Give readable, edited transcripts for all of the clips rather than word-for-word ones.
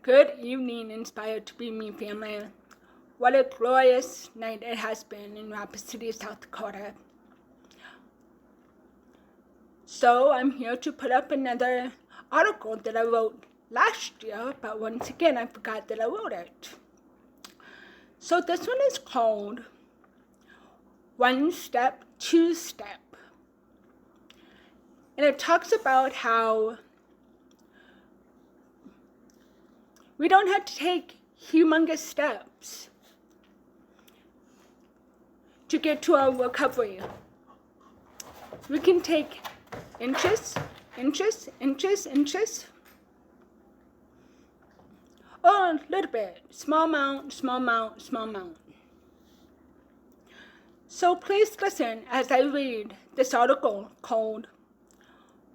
Good evening, Inspired to Be Me family. What a glorious night it has been in Rapid City, South Dakota. So I'm here to put up another article that I wrote last year, but once again I forgot that I wrote it. So this one is called One Step, Two Step. And it talks about how we don't have to take humongous steps to get to our recovery. We can take inches, or a little bit, small amount. So please listen as I read this article called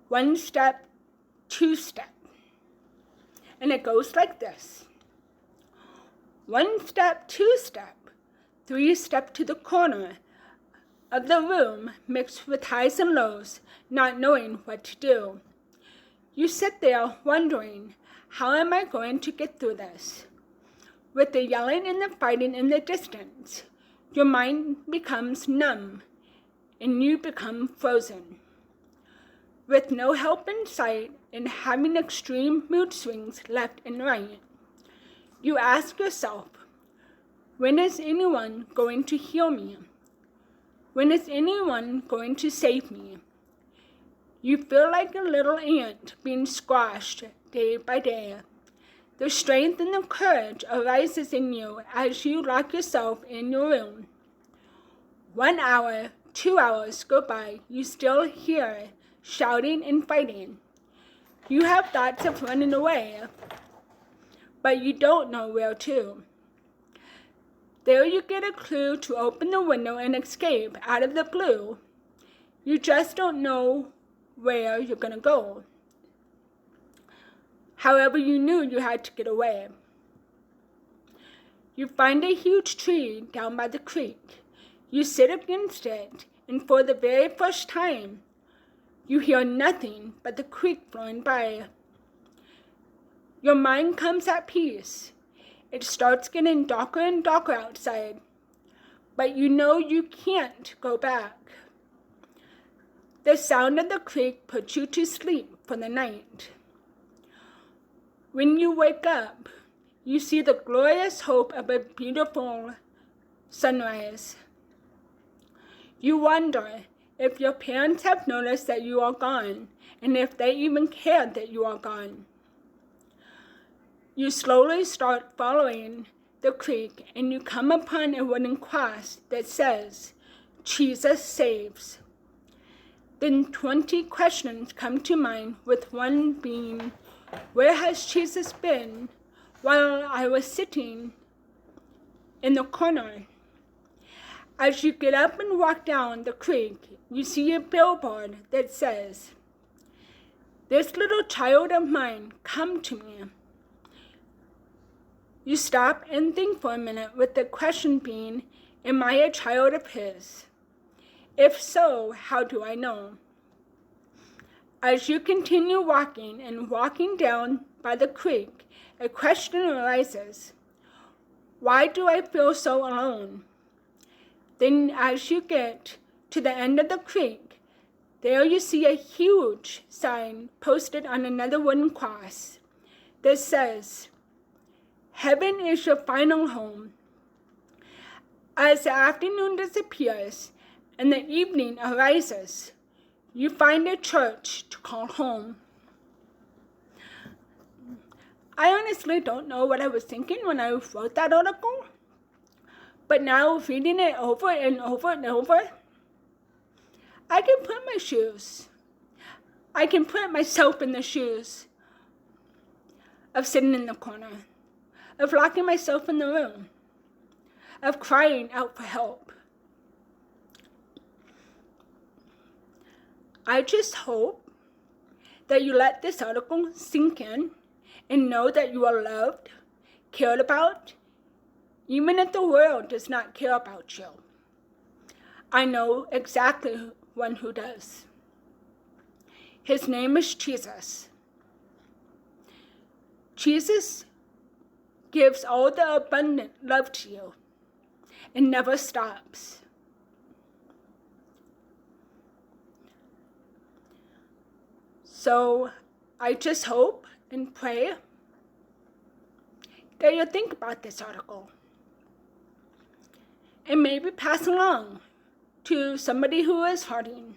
One Step, Two Step. And it goes like this. 1 step, 2 step, 3 step to the corner of the room mixed with highs and lows, not knowing what to do. You sit there wondering, how am I going to get through this? With the yelling and the fighting in the distance, your mind becomes numb and you become frozen. With no help in sight and having extreme mood swings left and right, you ask yourself, when is anyone going to heal me? When is anyone going to save me? You feel like a little ant being squashed day by day. The strength and the courage arises in you as you lock yourself in your room. 1 hour, 2 hours go by, you still hear shouting and fighting. You have thoughts of running away, but you don't know where to. There you get a clue to open the window and escape out of the blue. You just don't know where you're gonna go. However, you knew you had to get away. You find a huge tree down by the creek. You sit against it, and for the very first time, you hear nothing but the creek flowing by. Your mind comes at peace. It starts getting darker and darker outside, but you know you can't go back. The sound of the creek puts you to sleep for the night. When you wake up, you see the glorious hope of a beautiful sunrise. You wonder if your parents have noticed that you are gone, and if they even care that you are gone. You slowly start following the creek, and you come upon a wooden cross that says, Jesus saves. Then 20 questions come to mind, with one being, where has Jesus been while I was sitting in the corner? As you get up and walk down the creek, you see a billboard that says, this little child of mine, come to me. You stop and think for a minute, with the question being, am I a child of his? If so, how do I know? As you continue walking and walking down by the creek, a question arises. Why do I feel so alone? Then as you get to the end of the creek, there you see a huge sign posted on another wooden cross that says, heaven is your final home. As the afternoon disappears and the evening arises, you find a church to call home. I honestly don't know what I was thinking when I wrote that article, but now reading it over and over and over, I can put my shoes. I can put myself in the shoes of sitting in the corner, of locking myself in the room, of crying out for help. I just hope that you let this article sink in and know that you are loved, cared about, even if the world does not care about you. I know exactly one who does. His name is Jesus. Jesus gives all the abundant love to you. It never stops. So I just hope and pray that you'll think about this article and maybe pass along to somebody who is hurting.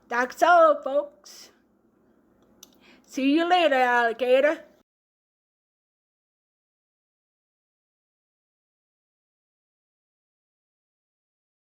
That's all, folks. See you later, alligator.